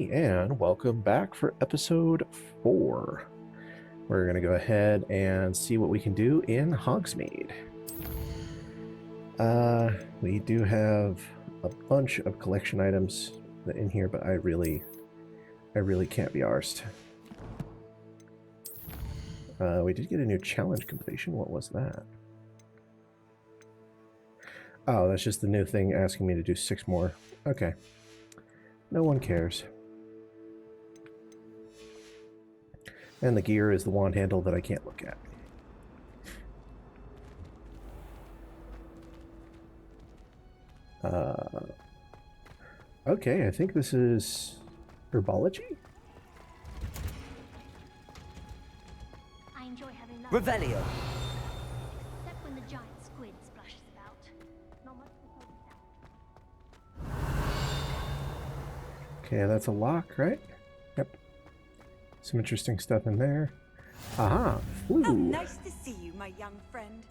everybody, and welcome back for episode 4. We're going to go ahead and see what we can do in Hogsmeade. We do have a bunch of collection items in here, but I really can't be arsed. We did get a new challenge completion. What was that? Oh, that's just the new thing asking me to do 6 more. Okay. No one cares. And the gear is the wand handle that I can't look at. Okay, I think this is herbology? I enjoy having that. Revelio. Except when the giant squid splashes about. Not much before the Okay, that's a lock, right? Yep. Some interesting stuff in there. Aha! Flu! Oh, nice to see you, my young friend.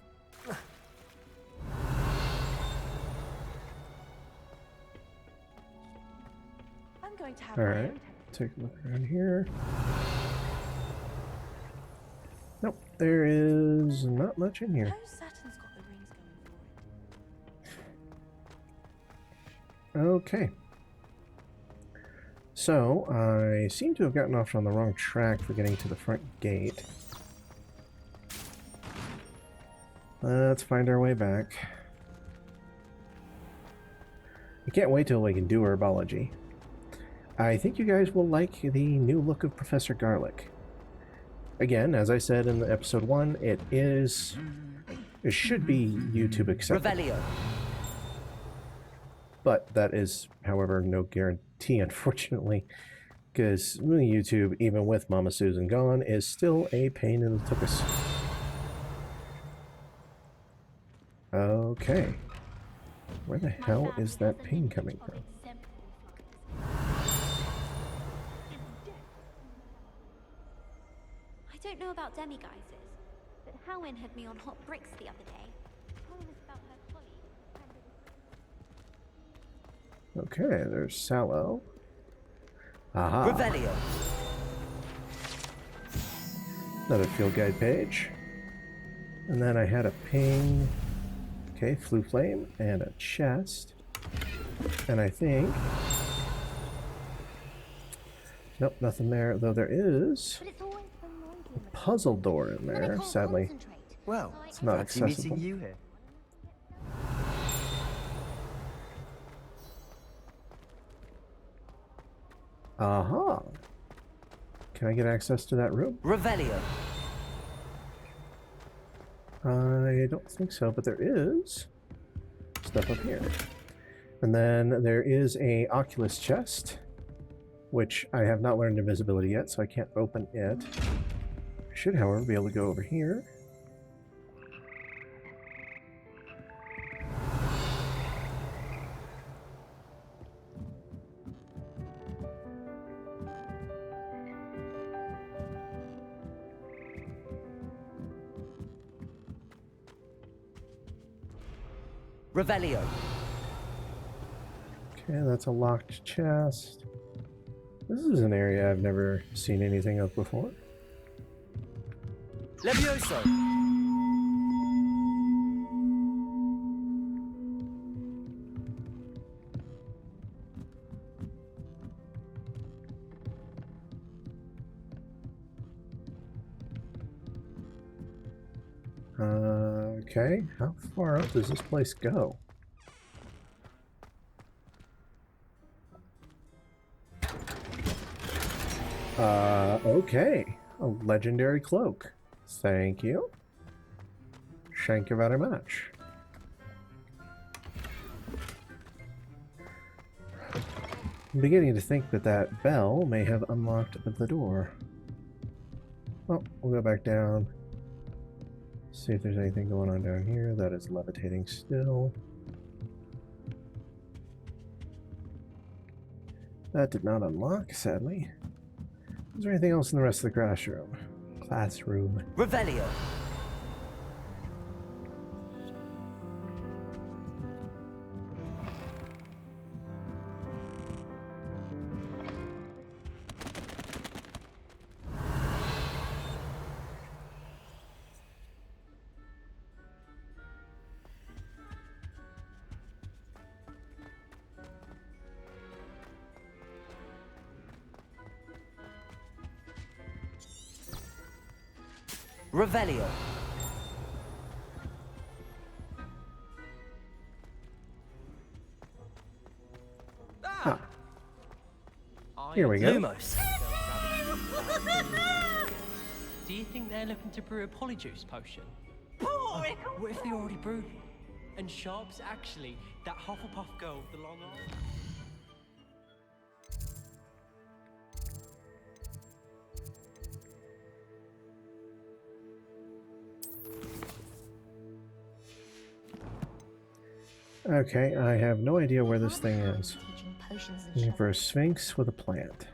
I'm going to have Alright, take a look around here. Nope, there is not much in here. How Saturn's got the rings going for it. Okay. So, I seem to have gotten off on the wrong track for getting to the front gate. Let's find our way back. I can't wait till we can do herbology. I think you guys will like the new look of Professor Garlic. Again, as I said in the episode 1, it should be YouTube acceptable. Revelio. But that is, however, no guarantee, unfortunately, because YouTube, even with Mama Susan gone, is still a pain in the tuchus. Okay. Where the hell is that pain coming from? I don't know about demiguises, but Howin had me on hot bricks the other day. Telling us about her colleague. Okay, there's Sallow. Aha. Revelio. Another field guide page. And then I had a ping. Okay, Flu Flame and a chest. And I think... Nope, nothing there, though there is But it's always so noisy. a puzzle door in there, sadly. Well, It's not fancy accessible. meeting you here. Aha! Can I get access to that room? Revelio. I don't think so, but there is stuff up here. And then there is a Oculus chest, which I have not learned invisibility yet, so I can't open it. I should, however, be able to go over here. Revelio. Okay, that's a locked chest. This is an area I've never seen anything of before. Levioso. Okay, how far up does this place go? Okay. A legendary cloak. Thank you. Thank you very much. I'm beginning to think that that bell may have unlocked the door. Well, we'll go back down. See if there's anything going on down here. That is levitating still. That did not unlock, sadly. Is there anything else in the rest of the classroom? Revelio. Revelio. Ah. Here we go. Lumos. Do you think they're looking to brew a polyjuice potion? What if they already brewed one? And Sharp's actually that Hufflepuff girl with the long arms? Okay, I have no idea where this thing is. Teaching potions and Looking shit. for a sphinx with a plant.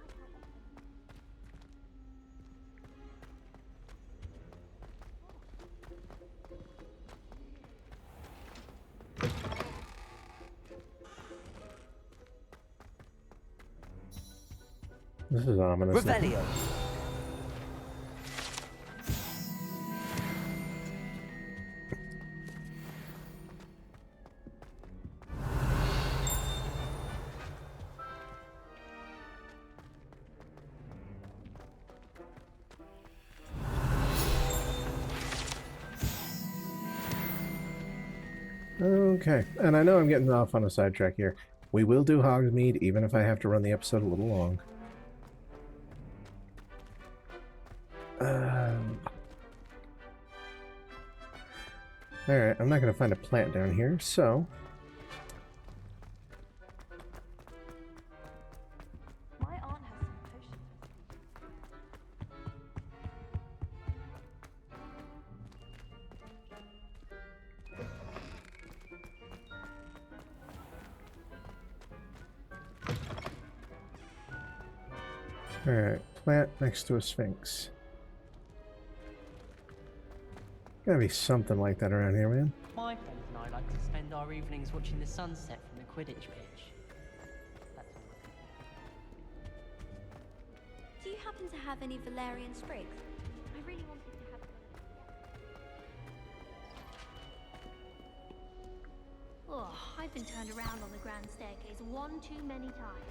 This is ominous. Revelio. Okay, and I know I'm getting off on a sidetrack here. We will do Hogsmeade, even if I have to run the episode a little long. Alright, I'm not going to find a plant down here, so... My aunt has some potions. Alright, plant next to a sphinx. Gotta be something like that around here, man. My friends and I like to spend our evenings watching the sunset from the Quidditch pitch. That's all. Do you happen to have any Valerian sprigs? I really wanted to have them. Oh, I've been turned around on the grand staircase one too many times.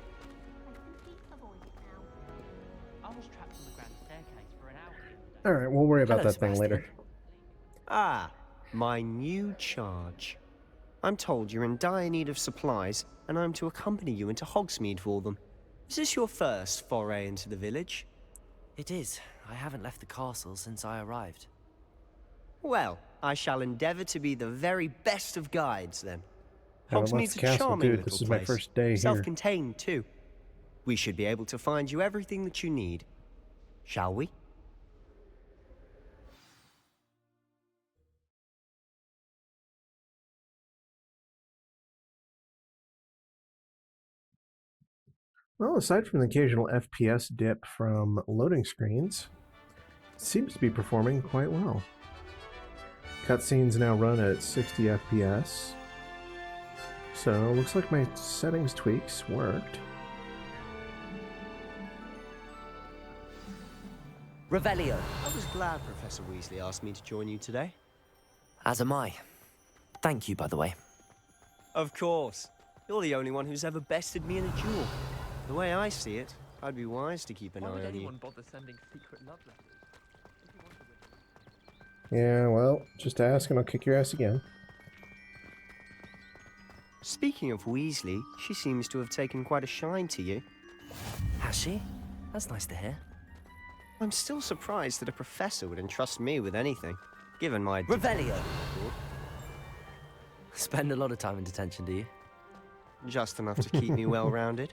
I simply avoid it now. I was trapped on the grand staircase for an hour the other day. Alright, we'll worry about Hello, that thing later. Ah, my new charge. I'm told you're in dire need of supplies, and I'm to accompany you into Hogsmeade for them. Is this your first foray into the village? It is. I haven't left the castle since I arrived. Well, I shall endeavor to be the very best of guides, then. Haven't left Hogsmeade's the a castle, charming dude. little This is my place. first day here. Self-contained, too. We should be able to find you everything that you need. Shall we? Well, aside from the occasional FPS dip from loading screens, it seems to be performing quite well. Cutscenes now run at 60 FPS. So, looks like my settings tweaks worked. Revelio. I was glad Professor Weasley asked me to join you today. As am I. Thank you, by the way. Of course. You're the only one who's ever bested me in a duel. The way I see it, I'd be wise to keep an Why would eye on you. anyone bother sending secret love letters? If you want to win- Yeah, well, just ask and I'll kick your ass again. Speaking of Weasley, she seems to have taken quite a shine to you. Has she? That's nice to hear. I'm still surprised that a professor would entrust me with anything, given my... Revelio. Spend a lot of time in detention, do you? Just enough to keep me well-rounded.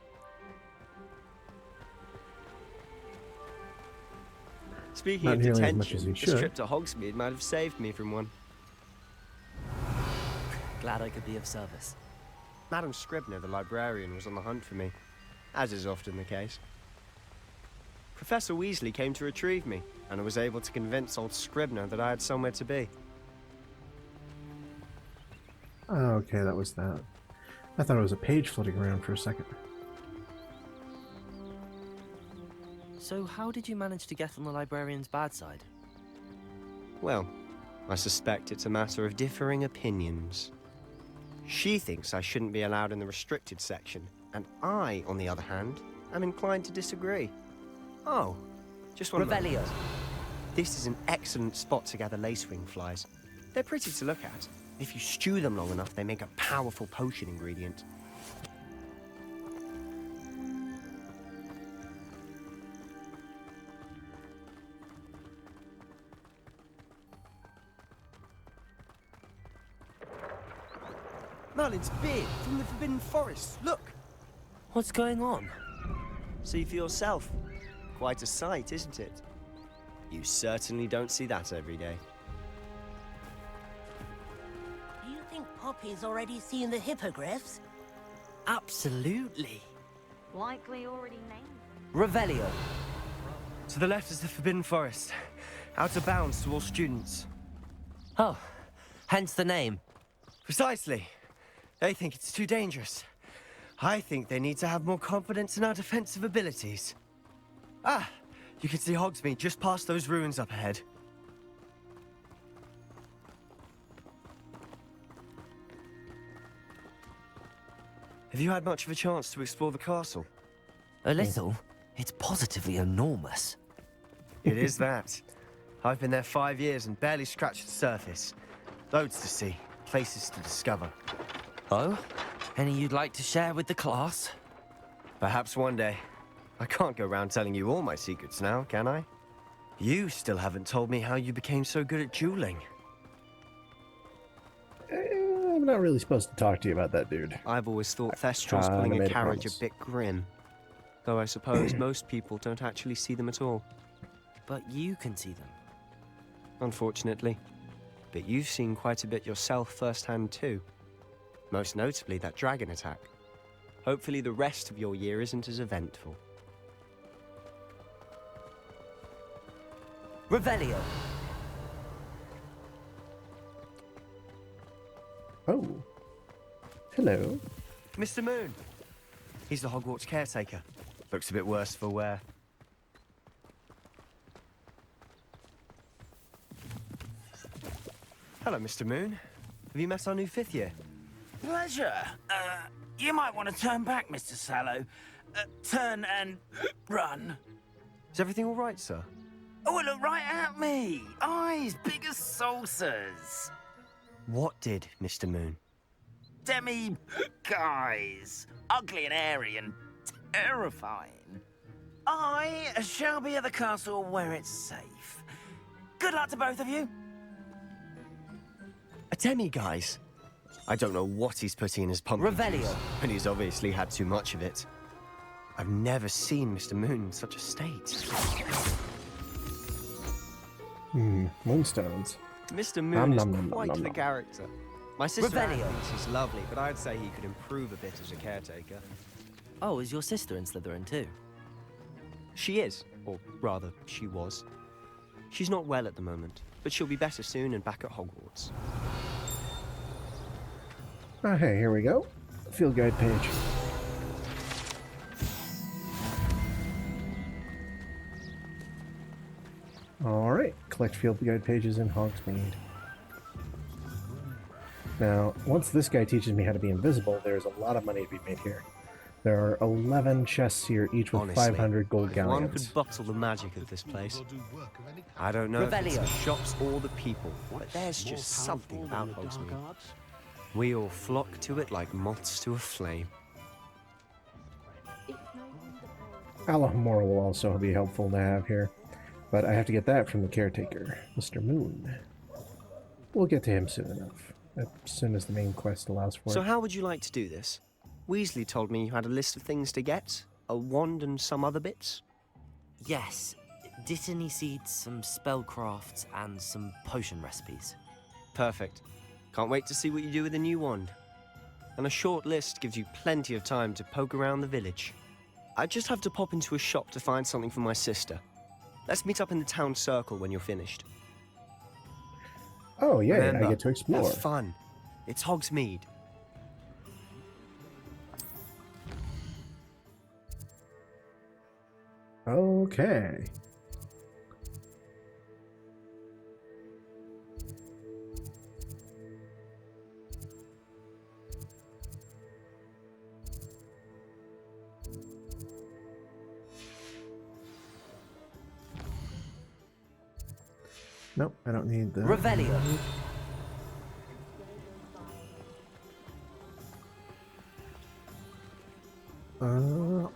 Speaking Not of nearly as much as detention, he this should. trip to Hogsmeade might have saved me from one. Glad I could be of service. Madam Scribner, the librarian, was on the hunt for me, as is often the case. Professor Weasley came to retrieve me, and I was able to convince old Scribner that I had somewhere to be. Oh, okay, that was that. I thought it was a page floating around for a second. So how did you manage to get on the librarian's bad side? Well, I suspect it's a matter of differing opinions. She thinks I shouldn't be allowed in the restricted section, and I, on the other hand, am inclined to disagree. Oh, just one moment. Revelio. This is an excellent spot to gather lacewing flies. They're pretty to look at. If you stew them long enough, they make a powerful potion ingredient. Merlin's beard from the Forbidden Forest. Look! What's going on? See for yourself. Quite a sight, isn't it? You certainly don't see that every day. Do you think Poppy's already seen the hippogriffs? Absolutely. Likely already named. Revelio. To the left is the Forbidden Forest. Out of bounds to all students. Oh, hence the name. Precisely. They think it's too dangerous. I think they need to have more confidence in our defensive abilities. Ah, you can see Hogsmeade just past those ruins up ahead. Have you had much of a chance to explore the castle? A little. It's positively enormous. It is that. I've been there 5 years and barely scratched the surface. Loads to see, places to discover. Oh? Any you'd like to share with the class? Perhaps one day. I can't go around telling you all my secrets now, can I? You still haven't told me how you became so good at dueling. I'm not really supposed to talk to you about that, dude. I've always thought Thestral's Kinda pulling made a a carriage promise. a bit grim. Though I suppose most people don't actually see them at all. But you can see them. Unfortunately. But you've seen quite a bit yourself firsthand too. Most notably that dragon attack. Hopefully the rest of your year isn't as eventful. Revelio. Oh. Hello. Mr. Moon. He's the Hogwarts caretaker. Looks a bit worse for wear. Hello, Mr. Moon. Have you met our new 5th year? Pleasure. You might want to turn back, Mr. Sallow. Turn and run. Is everything all right, sir? Oh, look right at me. Eyes big as saucers. What did, Mr. Moon? Demi guys. Ugly and airy and terrifying. I shall be at the castle where it's safe. Good luck to both of you. A demi-guise? I don't know what he's putting in his pumpkin Revelio. juice, but he's obviously had too much of it. I've never seen Mr. Moon in such a state. Moonstones. Mr. Nom, Moon is nom, nom, nom, quite nom, the nom. character. My sister Anne Revelio. thinks he's lovely, but I'd say he could improve a bit as a caretaker. Oh, is your sister in Slytherin too? She is, or rather, she was. She's not well at the moment, but she'll be better soon and back at Hogwarts. Oh, hey, here we go. Field guide page. Alright, collect field guide pages in Hogsmeade. Now, once this guy teaches me how to be invisible, there's a lot of money to be made here. There are 11 chests here, each with Honestly, 500 gold if one galleons. could bottle the magic of this place. I don't know if it's the Revelio. shops or the people, but there's just something about Hogsmeade. We all flock to it like moths to a flame. Alohomora will also be helpful to have here, but I have to get that from the caretaker, Mr. Moon. We'll get to him soon enough, as soon as the main quest allows for So it. how would you like to do this? Weasley told me you had a list of things to get, a wand and some other bits. Yes. Dittany seeds, some spellcrafts, and some potion recipes. Perfect. Can't wait to see what you do with the new wand. And a short list gives you plenty of time to poke around the village. I just have to pop into a shop to find something for my sister. Let's meet up in the town circle when you're finished. Oh, yeah, Remember, I get to explore. have fun. It's Hogsmeade. Okay. Nope, I don't need that. Revelio.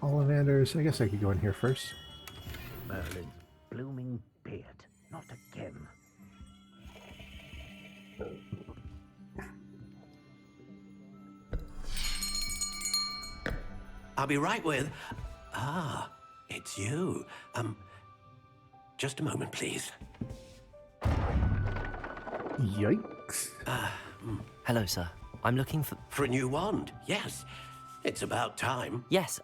Ollivanders. I guess I could go in here first. Merlin's blooming beard. Not again. I'll be right with... Ah, it's you. Just a moment, please. Yikes. Hello, sir. I'm looking for... For a new wand, yes. It's about time. Yes,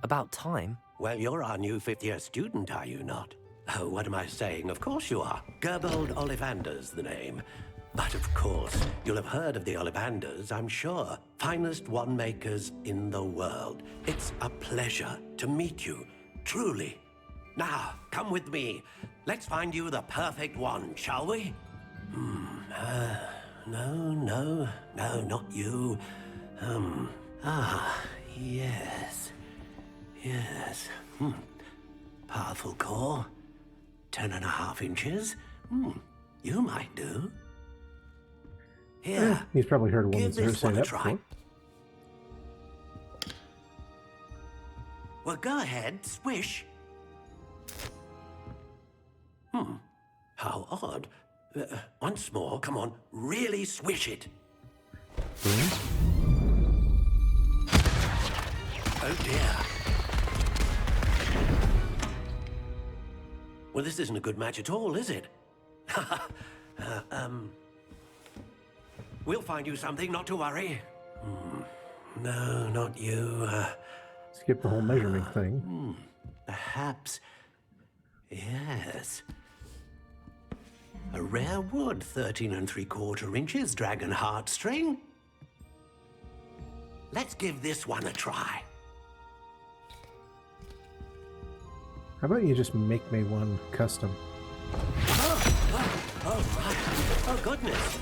about time. Well, you're our new fifth-year student, are you not? Oh, what am I saying? Of course you are. Gerbold Ollivander's the name. But of course, you'll have heard of the Ollivanders, I'm sure. Finest wand makers in the world. It's a pleasure to meet you, truly. Now, come with me. Let's find you the perfect wand, shall we? No, not you. Yes. Powerful core. 10.5 inches. You might do. Here. He's probably heard one Give say this one a that try. before. Well, go ahead, swish. How odd. Once more, come on, really swish it. Oh dear. Well, this isn't a good match at all, is it? We'll find you something, not to worry. No, not you. Skip the whole measurement thing. Perhaps. Yes. A rare wood, 13 3/4 inches, dragon heartstring. Let's give this one a try. How about you just make me one custom? Oh, right. Oh, goodness.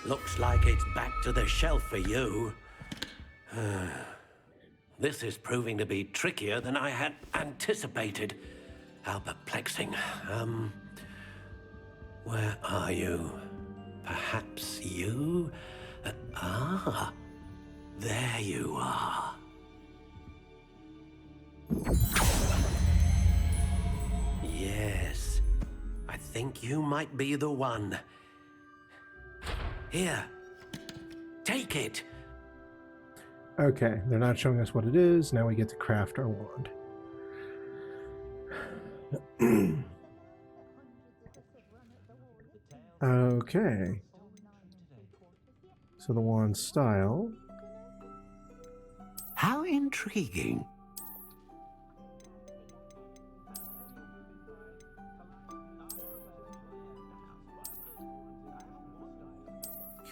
Looks like it's back to the shelf for you. This is proving to be trickier than I had anticipated. How perplexing. Where are you? Perhaps you? There you are. Yes, I think you might be the one. Here, take it. Okay, they're not showing us what it is. Now we get to craft our wand. Okay. So the wand style. How intriguing.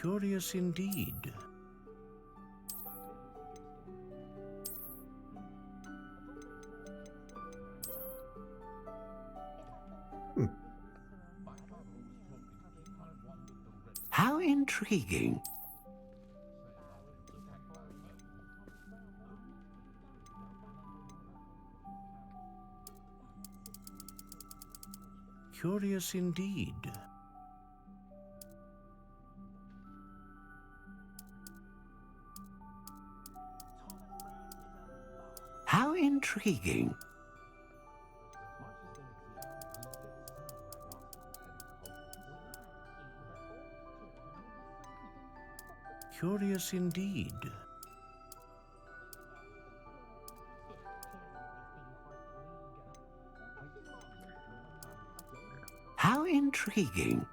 Curious indeed. How intriguing. Curious indeed. How intriguing. Curious indeed. How intriguing.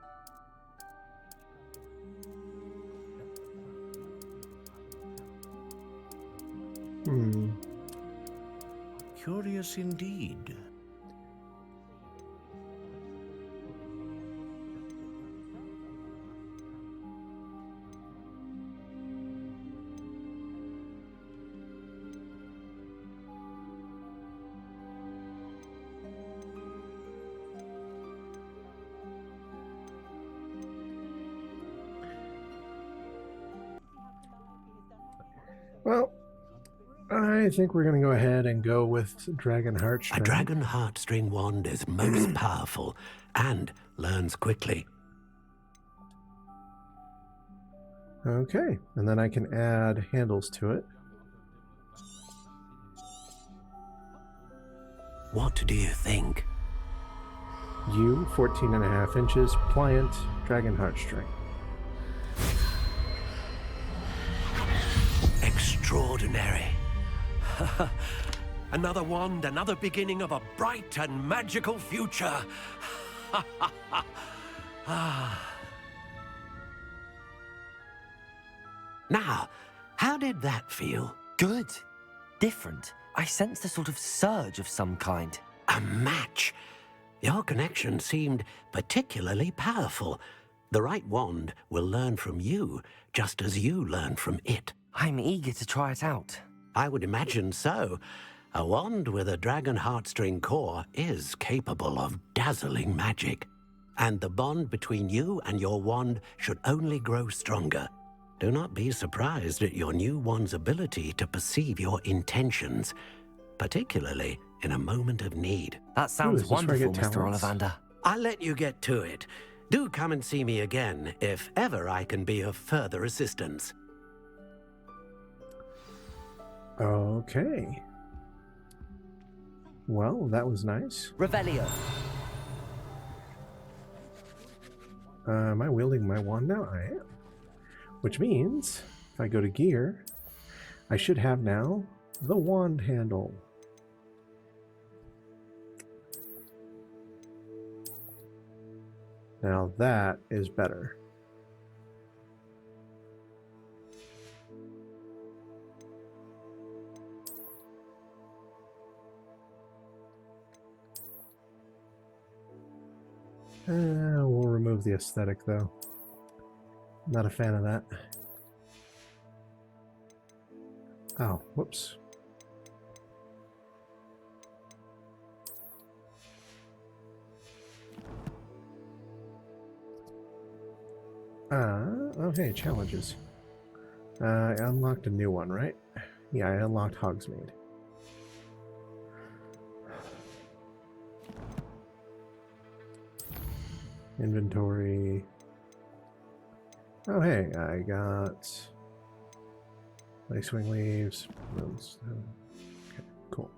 Curious indeed. Well, I I think we're going to go ahead and go with Dragon A Heartstring. dragon heartstring wand is most powerful and learns quickly. Okay, and then I can add handles to it. What do you think? You, 14.5 inches, pliant, Dragon Heartstring. Extraordinary. Another wand, another beginning of a bright and magical future. Now, how did that feel? Good. Different. I sensed a sort of surge of some kind. A match. Your connection seemed particularly powerful. The right wand will learn from you, just as you learn from it. I'm eager to try it out. I would imagine so. A wand with a dragon heartstring core is capable of dazzling magic. And the bond between you and your wand should only grow stronger. Do not be surprised at your new wand's ability to perceive your intentions, particularly in a moment of need. That sounds is this where I wonderful, get Mr. talents? Ollivander. I'll let you get to it. Do come and see me again if ever I can be of further assistance. Okay. Well, that was nice. Revelio. Am I wielding my wand now? I am. Which means, if I go to gear, I should have now the wand handle. Now that is better. We'll remove the aesthetic though. Not a fan of that. Oh, whoops. Okay, challenges. I unlocked a new one, right? Yeah, I unlocked Hogsmeade. Inventory. Oh, hey, I got Icewing Leaves. Rooms. Okay, cool.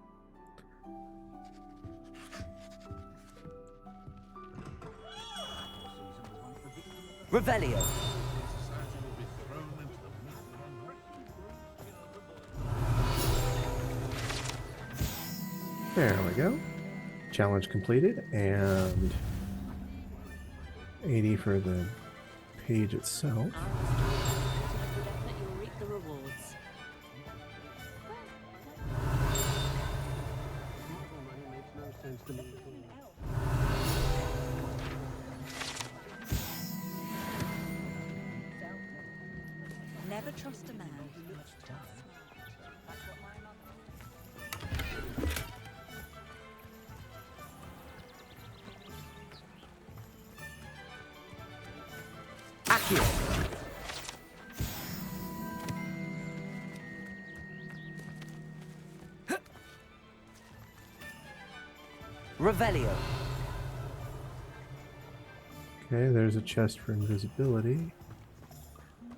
Revelio. There we go. Challenge completed, and 80 for the page itself. You'll reap the rewards. Never trust a man. Accio. Revelio. Okay, there's a chest for invisibility.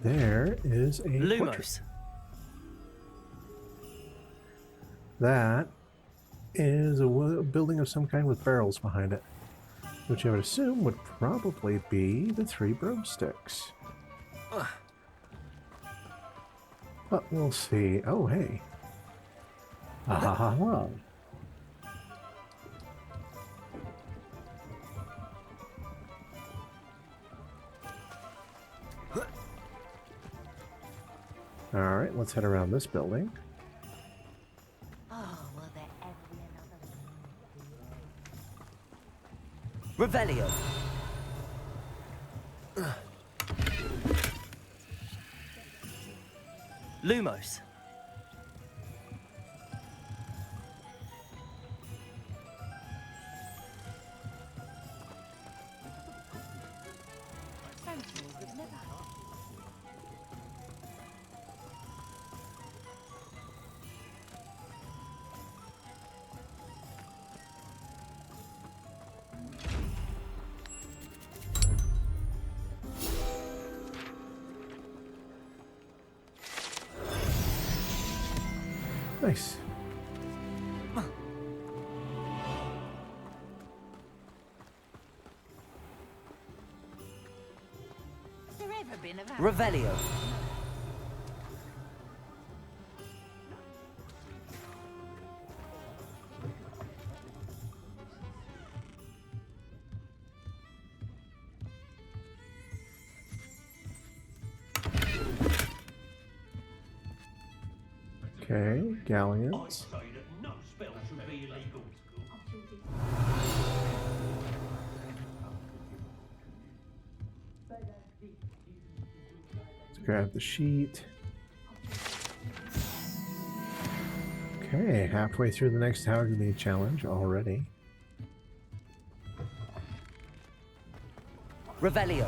There is a portrait. Lumos. That is a building of some kind with barrels behind it, which I would assume would probably be the 3 broomsticks. But we'll see. Oh, hey. Ah, ha, ha, ha. All right, let's head around this building. Oh, will there ever be another? Revelio. Lumos. Nice. Has there ever been a Revelio. Okay, galleons. Let's grab the sheet. Okay, halfway through the next Hogsmeade challenge already. Revelio.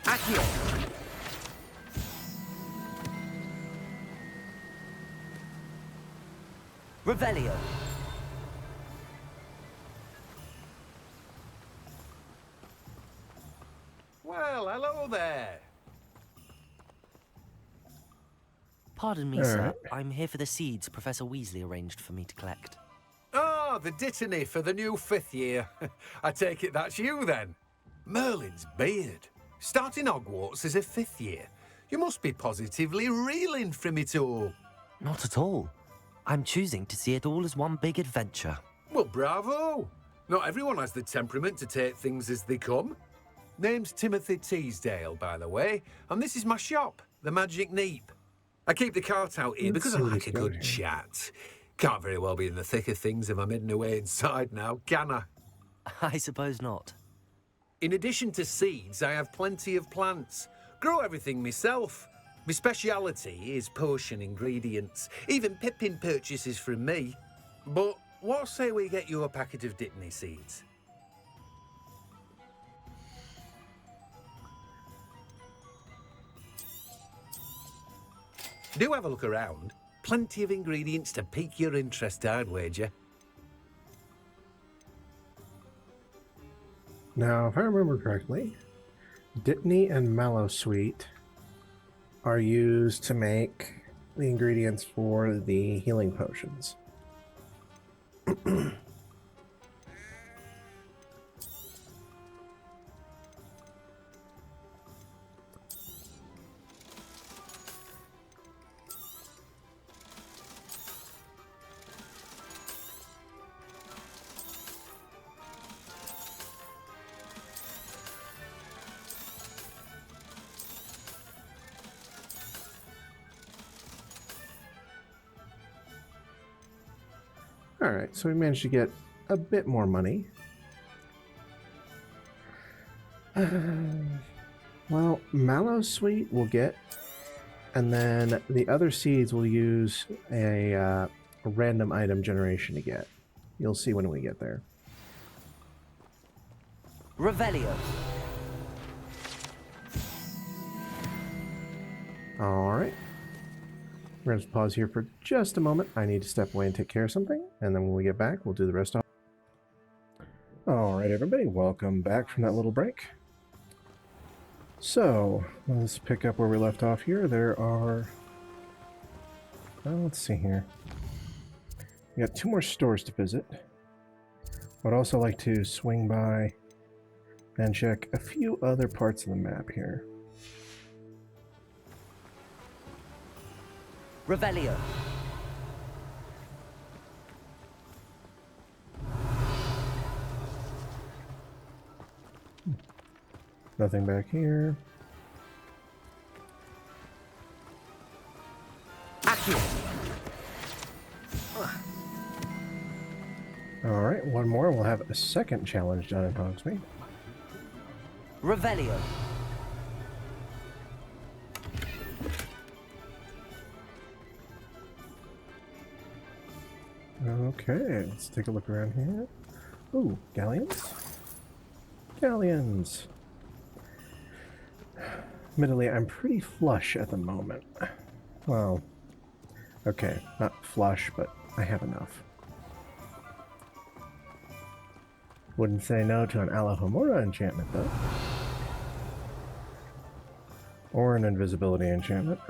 Accio. Revelio. Well, hello there. Pardon me, sir. I'm here for the seeds Professor Weasley arranged for me to collect. Ah, the Dittany for the new 5th year. I take it that's you, then. Merlin's beard. Starting Hogwarts as a 5th year. You must be positively reeling from it all. Not at all. I'm choosing to see it all as one big adventure. Well, bravo. Not everyone has the temperament to take things as they come. Name's Timothy Teasdale, by the way, and this is my shop, the Magic Neep. I keep the cart out here because I like a good chat. Can't very well be in the thick of things if I'm hidden away inside now, can I? I suppose not. In addition to seeds, I have plenty of plants. Grow everything myself. My speciality is potion ingredients. Even Pippin purchases from me. But what say we get you a packet of Dittany seeds? Do have a look around. Plenty of ingredients to pique your interest, I'd wager. Now, if I remember correctly, Dittany and Mallowsweet are used to make the ingredients for the healing potions. Alright, so we managed to get a bit more money. Well, Mallowsweet we'll get, and then the other seeds we'll use a random item generation to get. You'll see when we get there. Revelio. Alright. We're going to pause here for just a moment. I need to step away and take care of something, and then when we get back, we'll do the rest of it. Alright, everybody, welcome back from that little break. So, let's pick up where we left off here. There are... let's see here. We got 2 more stores to visit. I'd also like to swing by and check a few other parts of the map here. Revelio. Nothing back here. Alright, one more. We'll have a second challenge done in Hogsmeade. Revelio. Okay, let's take a look around here. Ooh, galleons? Galleons! Admittedly, I'm pretty flush at the moment. Well, okay, not flush, but I have enough. Wouldn't say no to an Alahomora enchantment, though. Or an invisibility enchantment.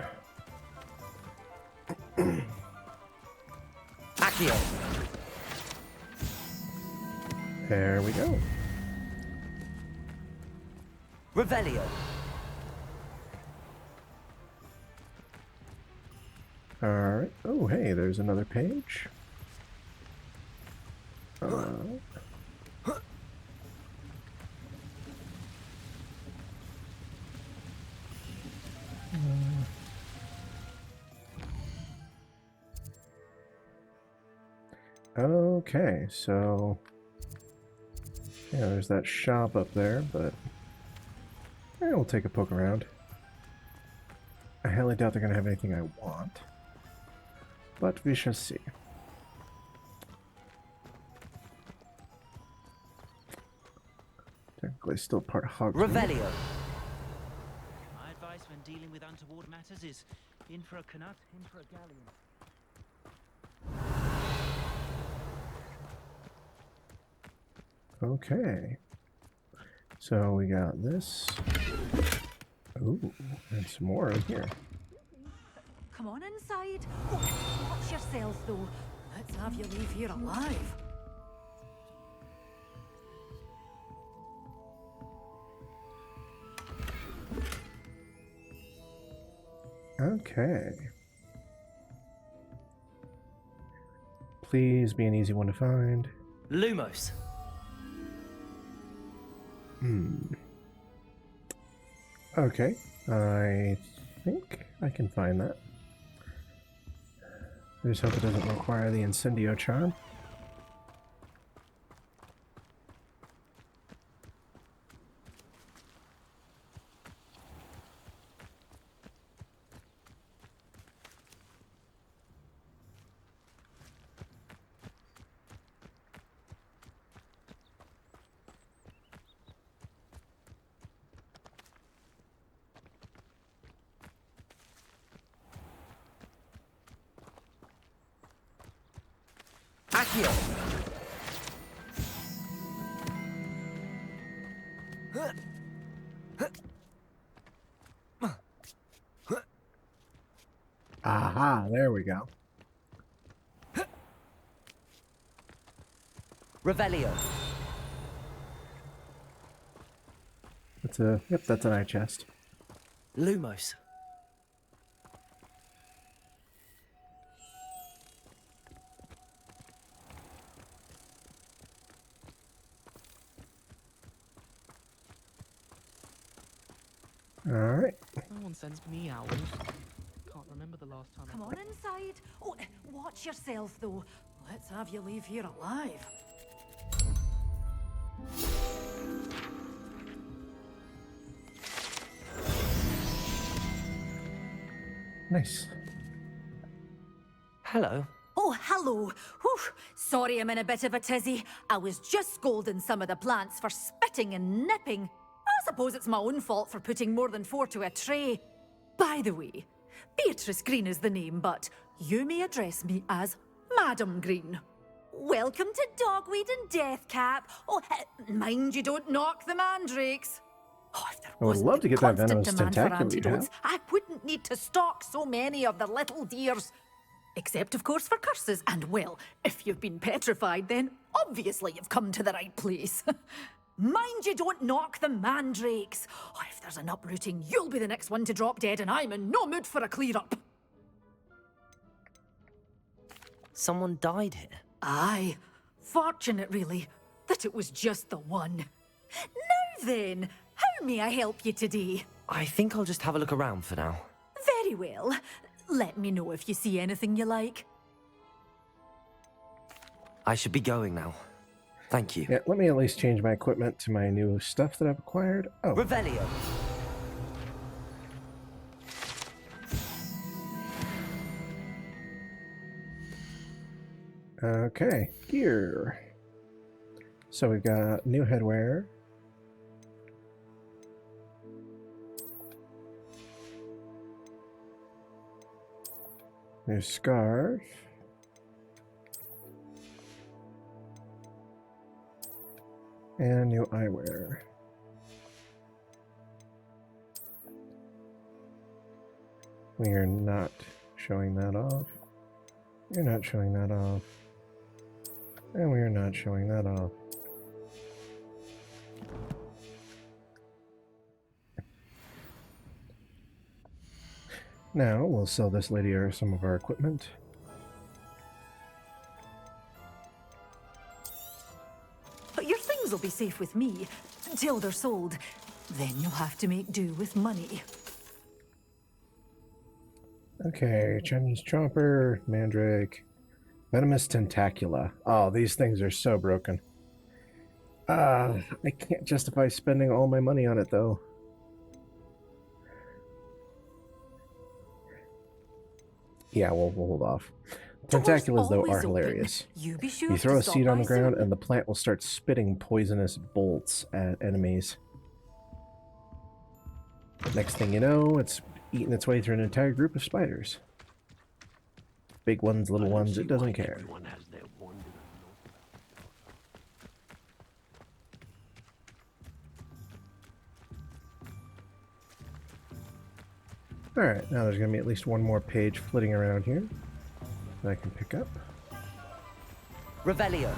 Accio! There we go. Revelio! Alright. Oh, hey, there's another page. Okay, so yeah, there's that shop up there, but yeah, we'll take a poke around. I highly doubt they're going to have anything I want, but we shall see. Technically still part of Hogwarts. Revelio! My advice when dealing with untoward matters is in for a Canut, in for a galleon. Okay. So we got this. Ooh, and some more in here. Come on inside. Oh, watch yourself, though. Let's have you leave here alive. Okay. Please be an easy one to find. Lumos! Okay, I think I can find that. I just hope it doesn't require the Incendio charm. Accio! Aha, there we go. Revelio! That's a, yep, that's an eye chest. Lumos! Alright. No one sends me owls. Can't remember the last time. Come on inside. Oh, watch yourself, though. Let's have you leave here alive. Nice. Hello. Oh, hello. Whew. Sorry I'm in a bit of a tizzy. I was just scolding some of the plants for spitting and nipping. I suppose it's my own fault for putting more than 4 to a tray. By the way, Beatrice Green is the name, but you may address me as Madam Green. Welcome to Dogweed and Deathcap. Oh, mind you don't knock the mandrakes. Oh, if there I would wasn't love to the get that constant venomous demand for tentacular you antidotes, have. I wouldn't need to stock so many of the little dears. Except, of course, for curses. And, well, if you've been petrified, then obviously you've come to the right place. Mind you don't knock the mandrakes. Oh, if there's an uprooting, you'll be the next one to drop dead, and I'm in no mood for a clear-up. Someone died here. Aye. Fortunate, really, that it was just the one. Now then, how may I help you today? I think I'll just have a look around for now. Very well. Let me know if you see anything you like. I should be going now. Thank you. Yeah, let me at least change my equipment to my new stuff that I've acquired. Oh. Revelio! Okay, gear. So we've got new headwear. New scarf. And new eyewear. We are not showing that off. You're not showing that off. And we are not showing that off. Now we'll sell this lady some of our equipment. But your things will be safe with me until they're sold. Then you'll have to make do with money. Okay, Chinese chopper, mandrake, venomous tentacula. Oh, these things are so broken. I can't justify spending all my money on it though. Yeah, we'll hold off. Tentaculas, though, are hilarious. You be sure You throw to a stop seed on by the ground, soon. and the plant will start spitting poisonous bolts at enemies. Next thing you know, it's eating its way through an entire group of spiders. Big ones, little ones, it doesn't care. Alright, now there's going to be at least one more page flitting around here that I can pick up. Revelio.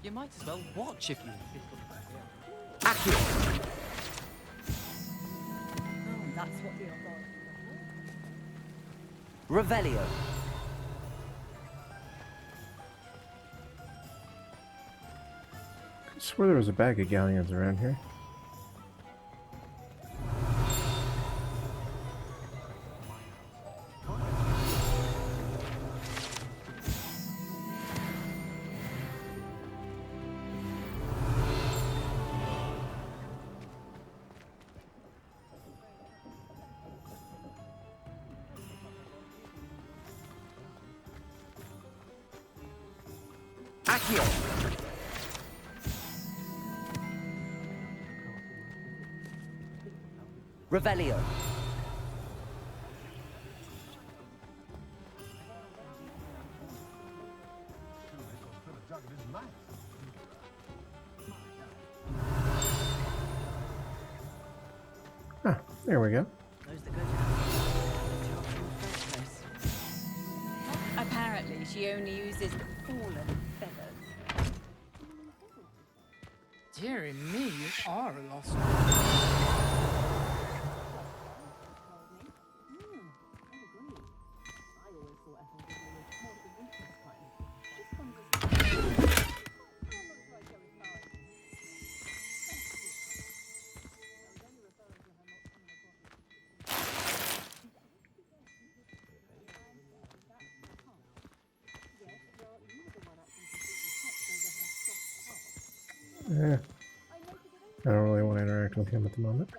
You might as well watch if you. Accio. Oh, that's what the Revelio. I swear there was a bag of galleons around here. Accio. Revelio. Ah, there we go. Those that go to the job in the first place. Apparently, she only uses fallen feathers. Dearie me, you are a lost one. I don't really want to interact with him at the moment.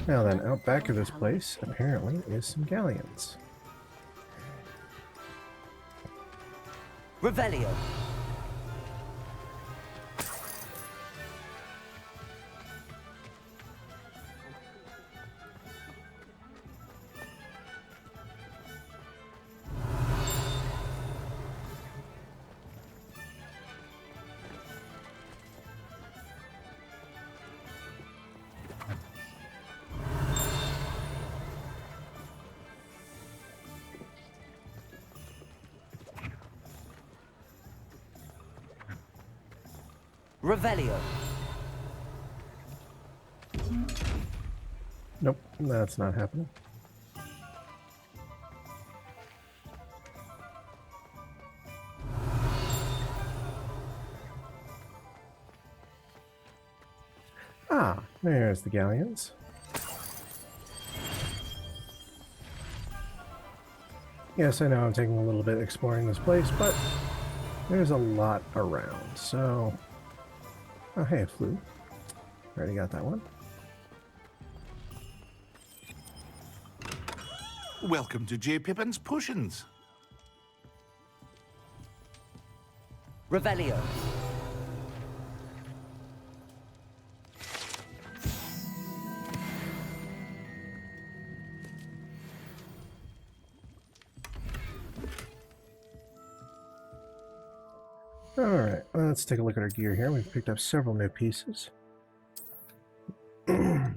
Now then, out back of this place, apparently, is some galleons. Revelio. Revelio. Nope, that's not happening. There's the galleons. Yes, I know I'm taking a little bit exploring this place, but there's a lot around, so... Oh, hey, a flute. Already got that one. Welcome to J. Pippin's Potions. Revelio. Alright, let's take a look at our gear here. We've picked up several new pieces. I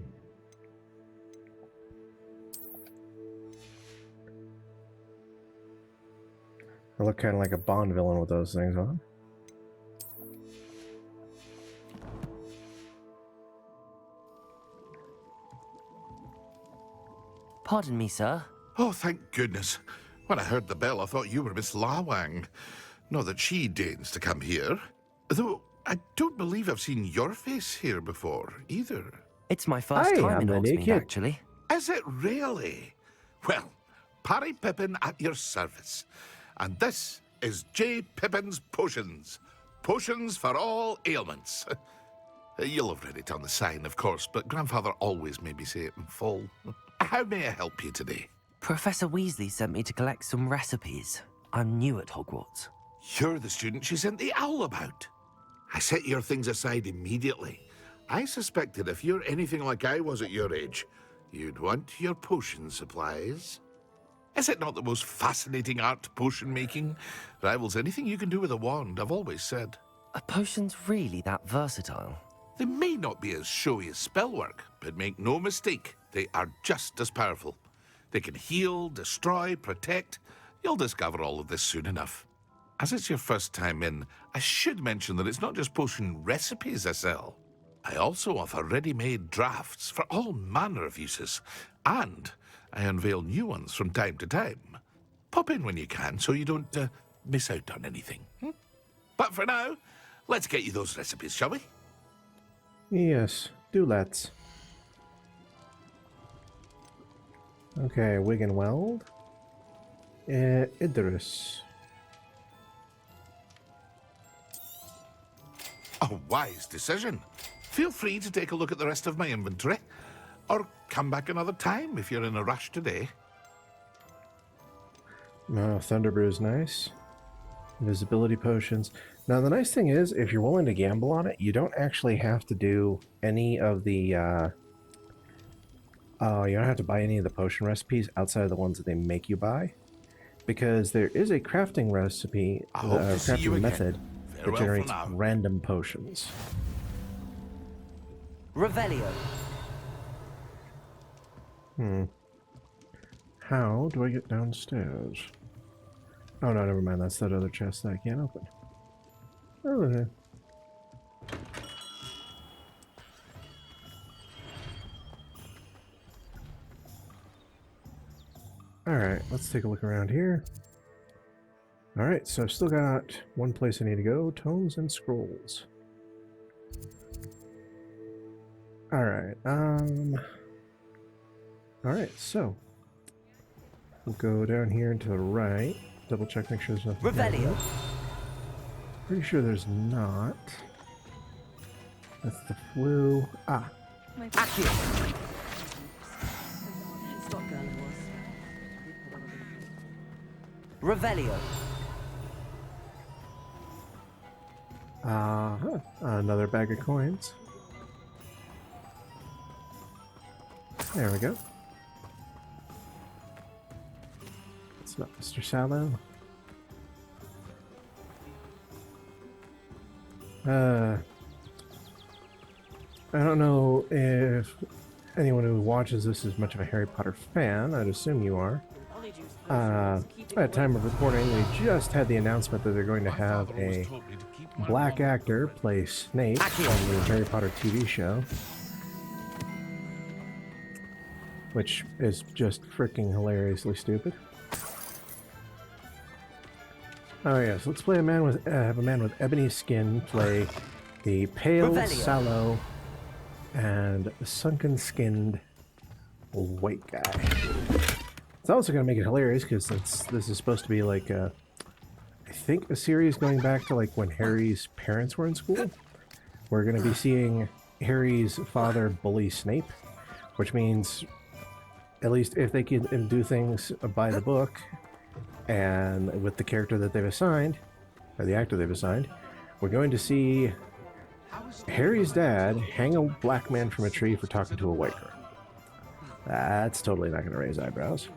look kind of like a Bond villain with those things on. Pardon me, sir. Oh, thank goodness. When I heard the bell, I thought you were Miss Lawang. Not that she deigns to come here. Though, I don't believe I've seen your face here before, either. It's my first time in the new Hogsmeade, kid. actually. Is it really? Well, Parry Pippin at your service. And this is J. Pippin's Potions. Potions for all ailments. You'll have read it on the sign, of course, but Grandfather always made me say it in full. How may I help you today? Professor Weasley sent me to collect some recipes. I'm new at Hogwarts. You're the student she sent the owl about. I set your things aside immediately. I suspected if you're anything like I was at your age, you'd want your potion supplies. Is it not the most fascinating art, potion making? Rivals anything you can do with a wand, I've always said. Are potions really that versatile? They may not be as showy as spellwork, but make no mistake, they are just as powerful. They can heal, destroy, protect. You'll discover all of this soon enough. As it's your first time in, I should mention that it's not just potion recipes I sell. I also offer ready-made drafts for all manner of uses, and I unveil new ones from time to time. Pop in when you can so you don't miss out on anything. But for now, let's get you those recipes, shall we? Yes, do let's. Okay, Wigan Weld. Idris. A wise decision. Feel free to take a look at the rest of my inventory, or come back another time if you're in a rush today. Oh, Thunderbrew's nice. Invisibility potions. Now, the nice thing is, if you're willing to gamble on it, you don't actually have to do any of the, you don't have to buy any of the potion recipes outside of the ones that they make you buy. Because there is a crafting recipe, crafting method that generates random potions. Revelio. How do I get downstairs? Oh no, never mind. That's that other chest that I can't open. Oh, okay. Alright, let's take a look around here. Alright, so I've still got one place I need to go. Tomes and Scrolls. Alright, Alright, so we'll go down here and to the right. Double check, make sure there's nothing. Revelio. Pretty sure there's not. That's the flu. Ah. Accio. Revelio. Another bag of coins. There we go. It's not Mr. Sallow. I don't know if anyone who watches this is much of a Harry Potter fan. I'd assume you are. At time of recording, we just had the announcement that they're going to have a black actor play Snape on the Harry Potter TV show. Which is just freaking hilariously stupid. Oh yes, let's play have a man with ebony skin play the pale, sallow and sunken skinned white guy. It's also going to make it hilarious because this is supposed to be like I think a series going back to like when Harry's parents were in school. We're going to be seeing Harry's father bully Snape, which means at least if they can do things by the book and with the character that they've assigned, or the actor they've assigned, we're going to see Harry's dad hang a black man from a tree for talking to a white girl. That's totally not going to raise eyebrows.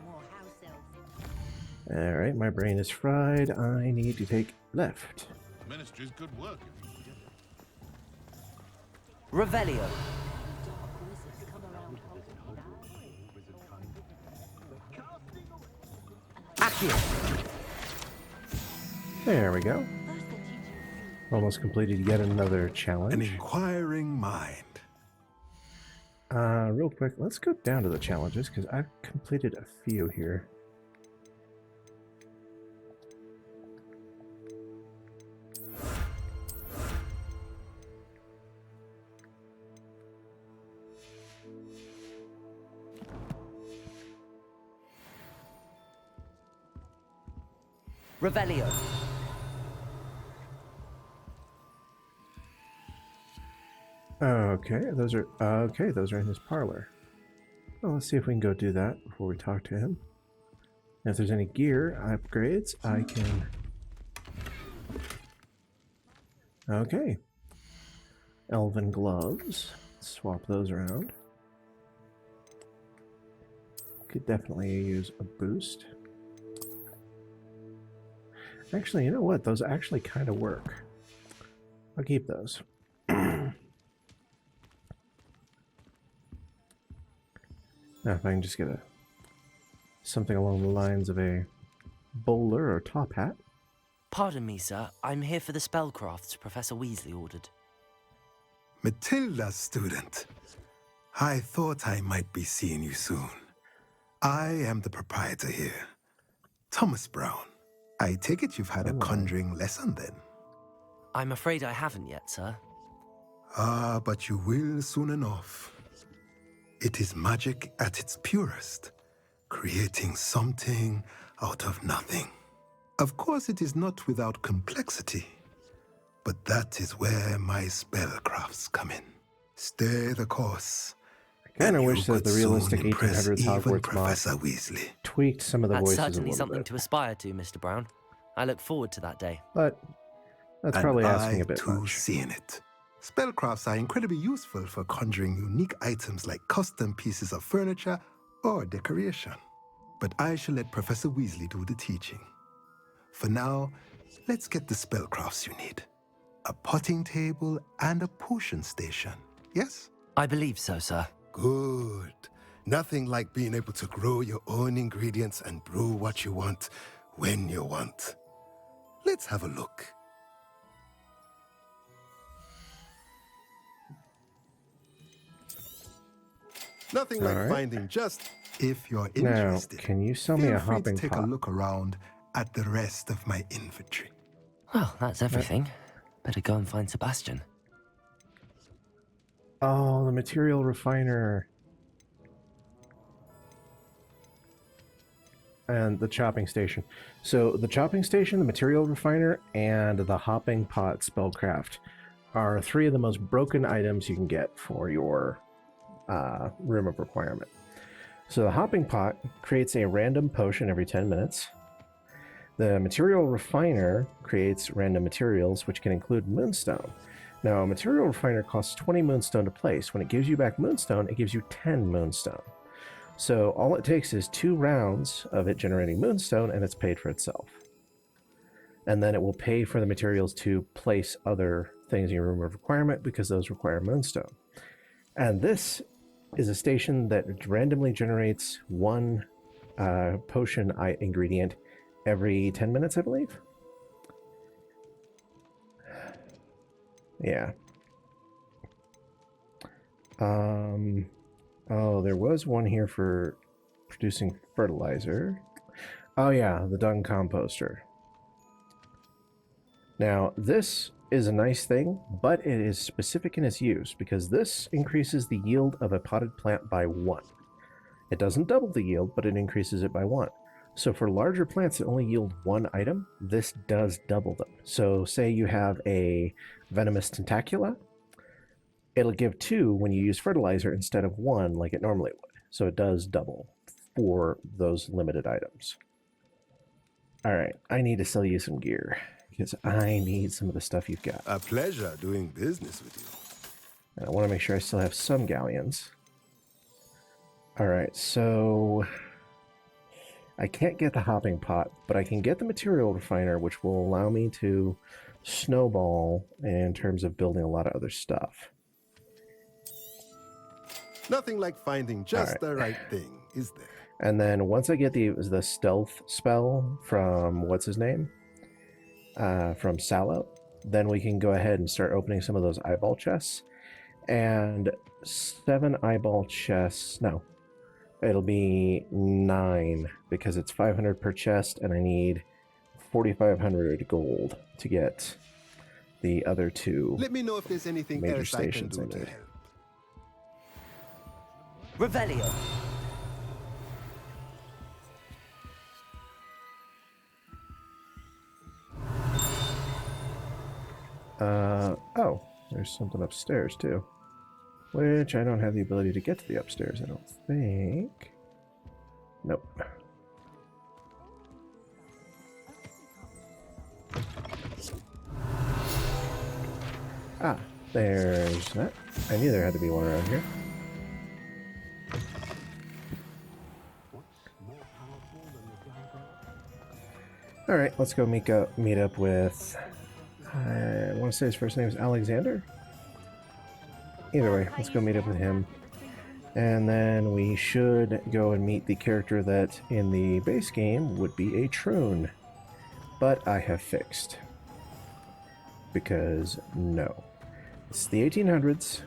Alright, my brain is fried. I need to take left. Ministry's good work. Revelio. Accio. There we go. Almost completed yet another challenge. An inquiring mind. Real quick, let's go down to the challenges because I've completed a few here. Revelio. Okay, those are in his parlor. Well, let's see if we can go do that before we talk to him. And if there's any gear upgrades, I can. Okay. Elven gloves. Swap those around. Could definitely use a boost. Actually, you know what? Those actually kind of work. I'll keep those. Now, if I can just get something along the lines of a bowler or top hat. Pardon me, sir. I'm here for the spellcrafts Professor Weasley ordered. Matilda's student. I thought I might be seeing you soon. I am the proprietor here, Thomas Brown. I take it you've had a conjuring lesson then? I'm afraid I haven't yet, sir. Ah, but you will soon enough. It is magic at its purest, creating something out of nothing. Of course, it is not without complexity, but that is where my spellcrafts come in. Stay the course. I kind of wish that the realistic 1800s Hogwarts Professor mod Weasley tweaked some of the voices a certainly little something bit. to aspire to, Mr. Brown. I look forward to that day. But that's probably asking a bit too much. Seeing it. Spellcrafts are incredibly useful for conjuring unique items like custom pieces of furniture or decoration. But I shall let Professor Weasley do the teaching. For now, let's get the spellcrafts you need. A potting table and a potion station, yes? I believe so, sir. Good. Nothing like being able to grow your own ingredients and brew what you want when you want. Let's have a look. Nothing like Alright. finding just if you're Now, interested. can you sell me a Feel free hopping to take pot? a look around at the rest of my inventory. Well, that's everything. Better go and find Sebastian. Oh, the material refiner. And the chopping station. So the chopping station, the material refiner, and the hopping pot spellcraft are three of the most broken items you can get for your room of requirement. So the hopping pot creates a random potion every 10 minutes. The material refiner creates random materials, which can include moonstone. Now, a material refiner costs 20 moonstone to place. When it gives you back moonstone, it gives you 10 moonstone. So all it takes is 2 rounds of it generating moonstone, and it's paid for itself. And then it will pay for the materials to place other things in your room of requirement because those require moonstone. And this is a station that randomly generates 1 potion ingredient every 10 minutes, I believe. Yeah. Oh, there was one here for producing fertilizer. Oh yeah, the dung composter. Now, this is a nice thing, but it is specific in its use because this increases the yield of a potted plant by 1. It doesn't double the yield, but it increases it by 1. So for larger plants that only yield 1 item, this does double them. So say you have a venomous tentacula, it'll give 2 when you use fertilizer instead of 1 like it normally would. So it does double for those limited items. Alright, I need to sell you some gear, because I need some of the stuff you've got. A pleasure doing business with you. And I want to make sure I still have some galleons. Alright, so I can't get the hopping pot, but I can get the material refiner, which will allow me to snowball in terms of building a lot of other stuff. Nothing like finding just the right thing, is there? And then once I get the stealth spell from, what's his name? From Sallow, then we can go ahead and start opening some of those eyeball chests. And 7 eyeball chests, no, it'll be 9 because it's 500 per chest and I need 4,500 gold to get the other 2 Let me know if there's anything major else I can stations do I to need. help. Revelio. Oh, there's something upstairs too. Which I don't have the ability to get to the upstairs, I don't think. Nope. Ah, there's that. I knew there had to be one around here. Alright, let's go meet up with... I want to say his first name is Alexander? Either way, let's go meet up with him. And then we should go and meet the character that in the base game would be a Troon. But I have fixed. Because no. It's the 1800s.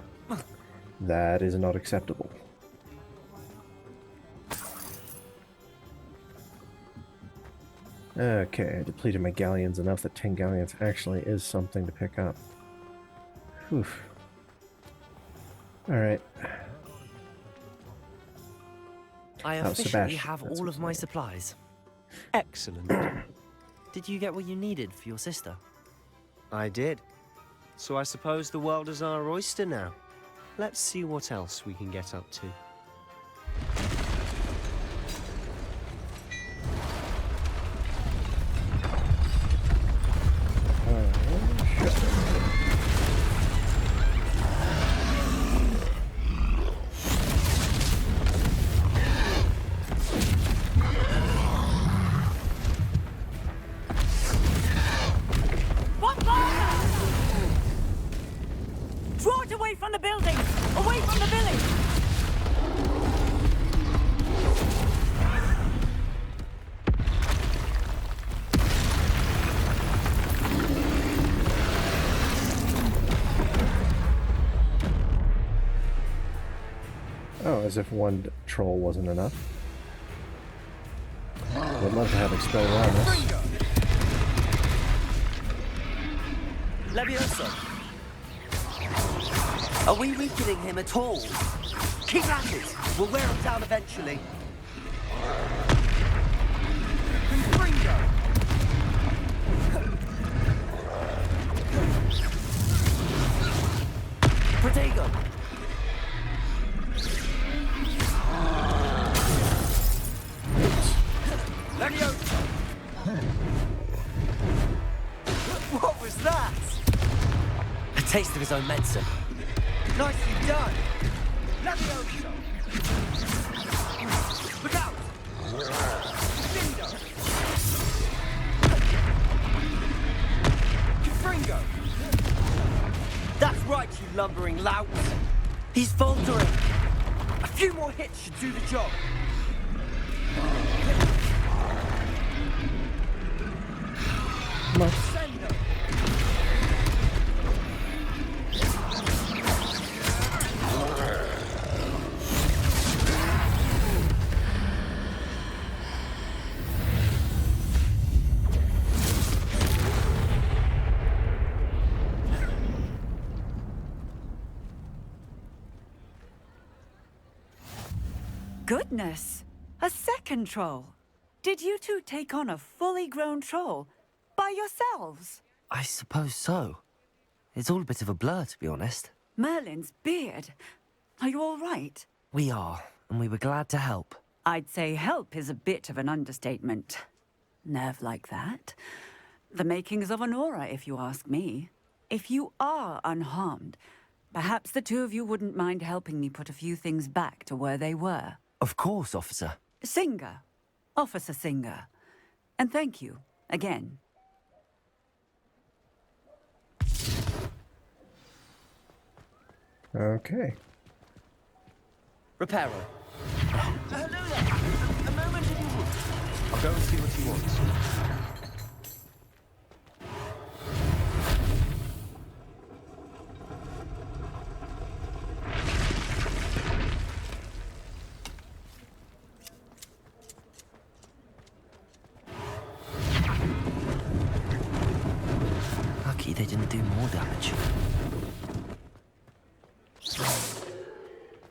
That is not acceptable. Okay, I depleted my galleons enough that 10 galleons actually is something to pick up. Whew. Alright. I officially have all of my supplies. Excellent. Did you get what you needed for your sister? I did. So I suppose the world is our oyster now. Let's see what else we can get up to. Draw it away from the building! Away from the village! Oh, as if one troll wasn't enough. Would love to have Expel Ramos. Levioso! Are we weakening him at all? Keep at it! We'll wear him down eventually. Protego! Levioso! What was that? A taste of his own medicine. Nicely done! Levioso! Look out! Cinder! Confringo! That's right, you lumbering lout! He's faltering! A few more hits should do the job! Sendo! Goodness! A second troll! Did you two take on a fully grown troll? By yourselves? I suppose so. It's all a bit of a blur, to be honest. Merlin's beard. Are you all right? We are, and we were glad to help. I'd say help is a bit of an understatement. Nerve like that. The makings of an aura, if you ask me. If you are unharmed, perhaps the two of you wouldn't mind helping me put a few things back to where they were. Of course, officer. Singer. Officer Singer. And thank you, again. Okay. Repairer. Hello there. A moment if you would. I'll go and see what he wants. Lucky they didn't do more damage.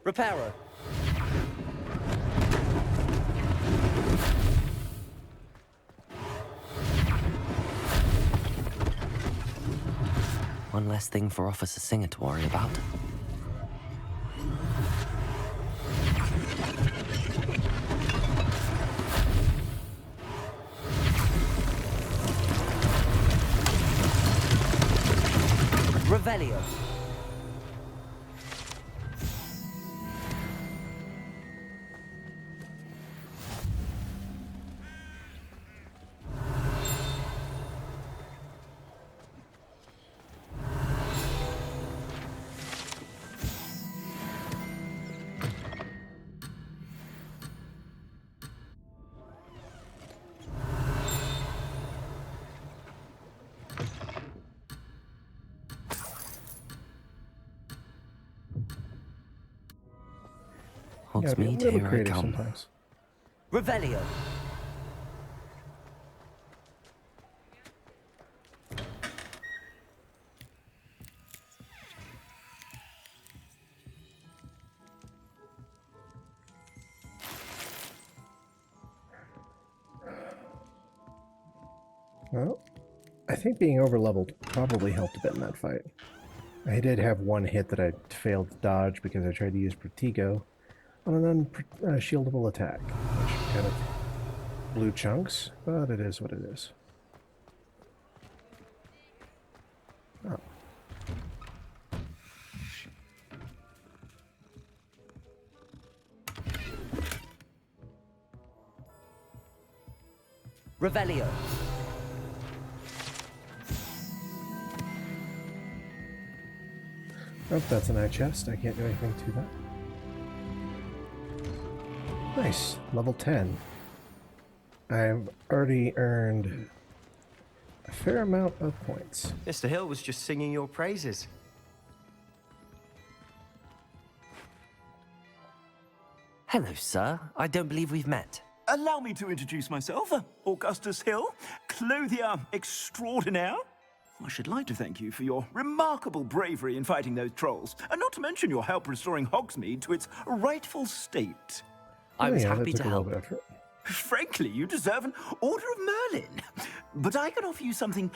Repairer. One less thing for Officer Singer to worry about. Revelio. Yeah, be a Hogsmeade, little here I creative come. sometimes. Revelio. Well, I think being overleveled probably helped a bit in that fight. I did have one hit that I failed to dodge because I tried to use Protego on an unshieldable attack, which kind of blew chunks, but it is what it is. Oh. Revelio. Oh, that's an eye chest. I can't do anything to that. Nice. Level 10. I've already earned a fair amount of points. Mr. Hill was just singing your praises. Hello, sir. I don't believe we've met. Allow me to introduce myself, Augustus Hill, clothier extraordinaire. I should like to thank you for your remarkable bravery in fighting those trolls, and not to mention your help restoring Hogsmeade to its rightful state. I was that happy took to a little help. bit of effort. Frankly, you deserve an Order of Merlin. But I can offer you something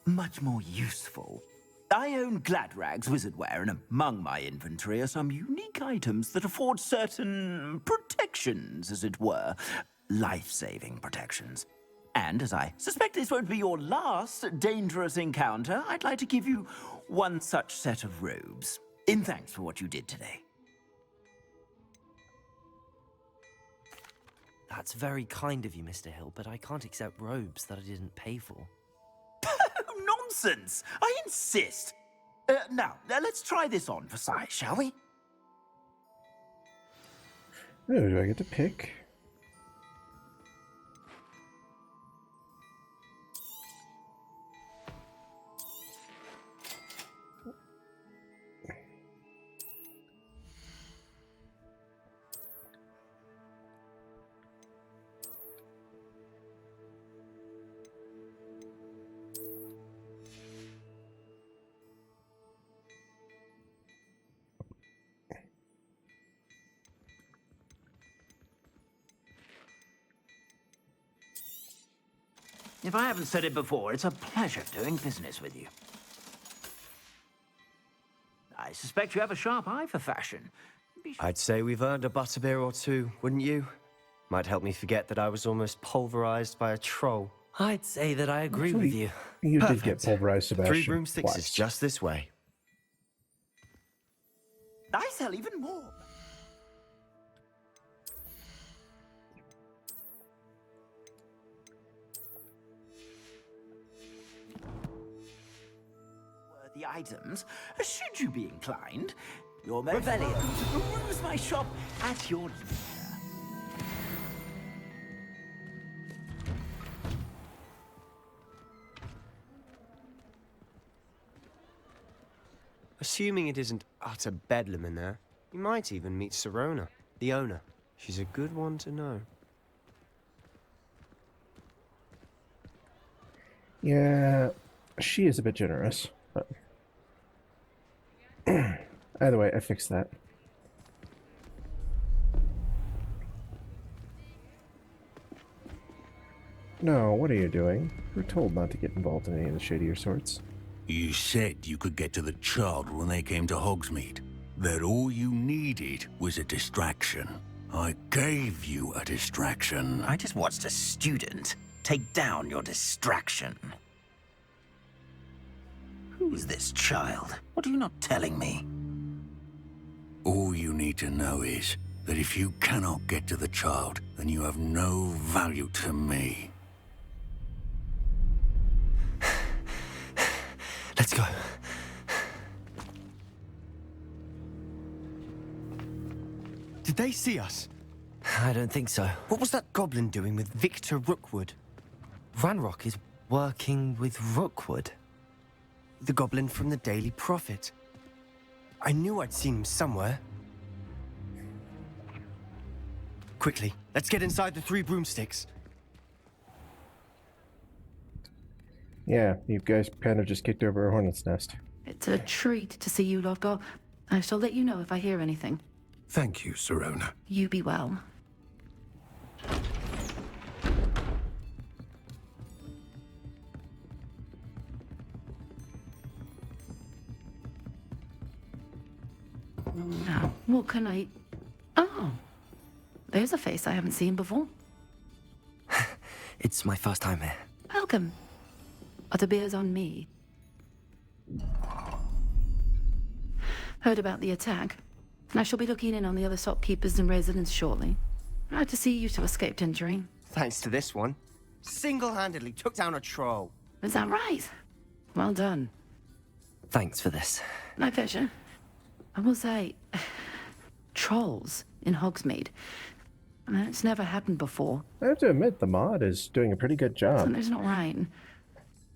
much more useful. I own Gladrag's wizardware, and among my inventory are some unique items that afford certain protections, as it were. Life-saving protections. And as I suspect this won't be your last dangerous encounter, I'd like to give you one such set of robes, in thanks for what you did today. That's very kind of you, Mr. Hill, but I can't accept robes that I didn't pay for. Nonsense! I insist! Now, let's try this on for size, shall we? Oh, do I get to pick? If I haven't said it before, it's a pleasure doing business with you. I suspect you have a sharp eye for fashion. I'd say we've earned a butterbeer or two, wouldn't you? Might help me forget that I was almost pulverized by a troll. I'd say that I agree with you. You did get pulverized, Sebastian. 3 broomsticks twice. is just this way. I sell even more. Worthy items, should you be inclined. You're most welcome to peruse my shop at your leisure. Assuming it isn't utter bedlam in there, you might even meet Sirona, the owner. She's a good one to know. Yeah, she is a bit generous, but either way, I fixed that. No, what are you doing? We're told not to get involved in any of the shadier sorts. You said you could get to the child when they came to Hogsmeade. That all you needed was a distraction. I gave you a distraction. I just watched a student take down your distraction. Who's this child? What are you not telling me? All you need to know is that if you cannot get to the child, then you have no value to me. Let's go. Did they see us? I don't think so. What was that goblin doing with Victor Rookwood? Ranrock is working with Rookwood. The goblin from the Daily Prophet. I knew I'd seen him somewhere. Quickly, let's get inside the 3 broomsticks. Yeah, you guys kind of just kicked over a hornet's nest. It's a treat to see you, Lodgar. I shall let you know if I hear anything. Thank you, Sirona. You be well. Now, what can I... Oh, there's a face I haven't seen before. It's my first time here. Welcome. But the beer's on me. Heard about the attack. I shall be looking in on the other shopkeepers and residents shortly. Glad to see you two escaped injury. Thanks to this one. Single-handedly took down a troll. Is that right? Well done. Thanks for this. My pleasure. I will say, trolls in Hogsmeade. It's never happened before. I have to admit, the mod is doing a pretty good job. Something's not right.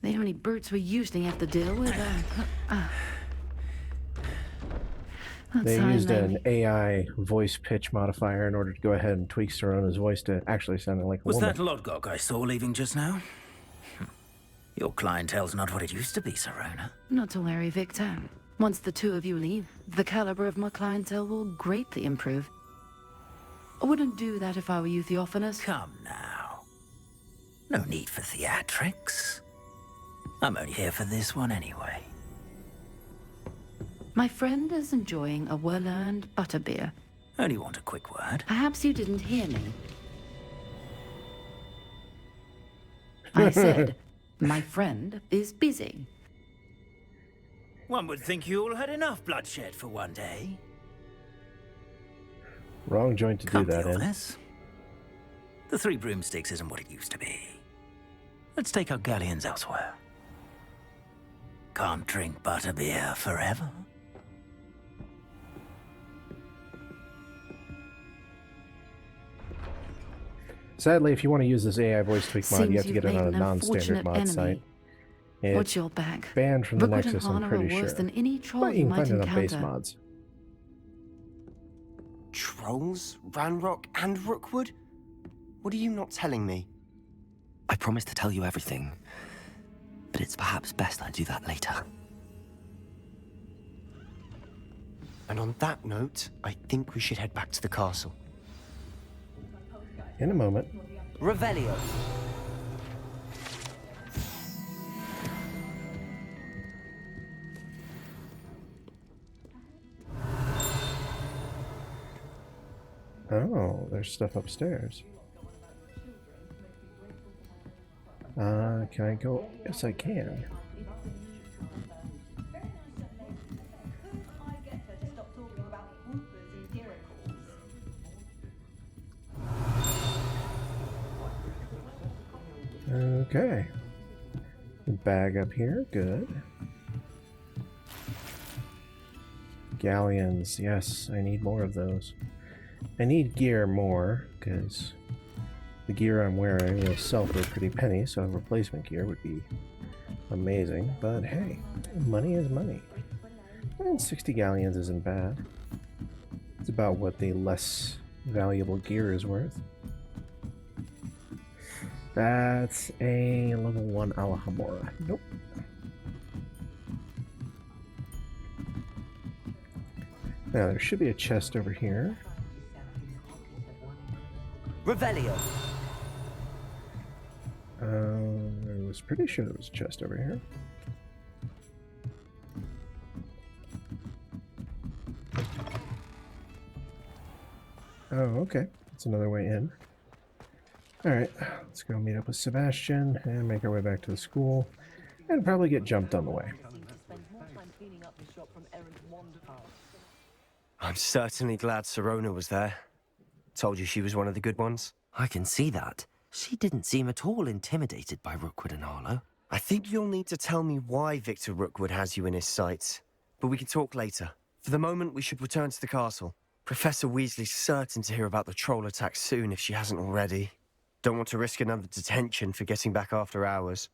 The only brutes we usually have to deal with They used an AI voice pitch modifier in order to go ahead and tweak Sirona's voice to actually sound like a Was woman. that Lodgok I saw leaving just now? Your clientele's not what it used to be, Sirona. Not to worry, Victor. Once the two of you leave, the caliber of my clientele will greatly improve. I wouldn't do that if I were you, Theophanes. Come now. No need for theatrics. I'm only here for this one anyway. My friend is enjoying a well-earned butterbeer. Only want a quick word. Perhaps you didn't hear me. I said, my friend is busy. One would think you all had enough bloodshed for one day. Wrong joint to do that in. The 3 broomsticks isn't what it used to be. Let's take our galleons elsewhere. Can't drink butterbeer forever. Sadly, if you want to use this AI voice tweak mod, you have to Seems get it you've on a made an non-standard unfortunate mod enemy. site. It's Watch your back. banned from the Rookwood and Nexus, I'm Hana pretty are sure. worse than any troll But you you can might find it on base encounter. mods. Trolls, Ranrock, and Rookwood? What are you not telling me? I promise to tell you everything, but it's perhaps best I do that later. And on that note, I think we should head back to the castle. In a moment. Revelio. Oh, there's stuff upstairs. Can I go? Yes, I can. Okay. Bag up here, good. Galleons, yes, I need more of those. I need gear more, because the gear I'm wearing will sell for a pretty penny, so replacement gear would be amazing. But hey, money is money. And 60 galleons isn't bad. It's about what the less valuable gear is worth. That's a level 1 Alhamora. Nope. Now, there should be a chest over here. Revelio. I was pretty sure there was a chest over here. Oh, okay. That's another way in. Alright, let's go meet up with Sebastian and make our way back to the school. And probably get jumped on the way. I'm certainly glad Sirona was there. Told you she was one of the good ones. I can see that. She didn't seem at all intimidated by Rookwood and Harlow. I think you'll need to tell me why Victor Rookwood has you in his sights. But we can talk later. For the moment, we should return to the castle. Professor Weasley's certain to hear about the troll attack soon if she hasn't already. Don't want to risk another detention for getting back after hours.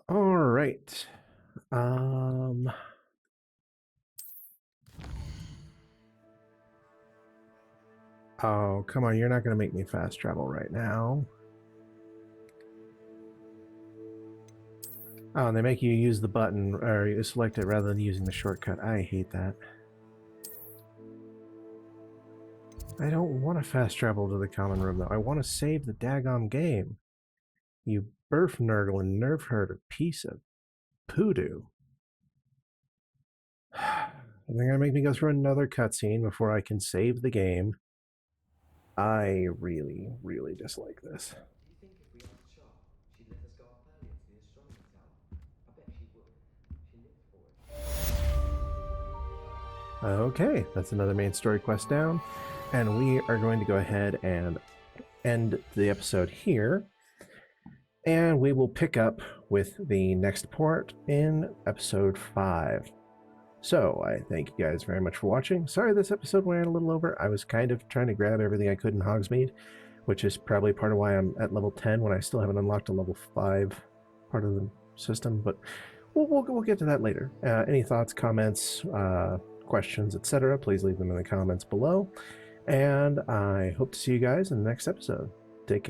Alright. Oh, come on, you're not going to make me fast travel right now. Oh, and they make you use the button, or you select it rather than using the shortcut. I hate that. I don't want to fast travel to the common room, though. I want to save the daggone game. You burf nurgle and nerf herd a piece of poodoo. They're going to make me go through another cutscene before I can save the game. I really, really dislike this. Okay, that's another main story quest down, and we are going to go ahead and end the episode here, and we will pick up with the next part in episode 5. So, I thank you guys very much for watching. Sorry this episode went a little over. I was kind of trying to grab everything I could in Hogsmeade, which is probably part of why I'm at level 10 when I still haven't unlocked a level 5 part of the system, but we'll get to that later. Any thoughts, comments, questions, etc., please leave them in the comments below. And I hope to see you guys in the next episode. Take care.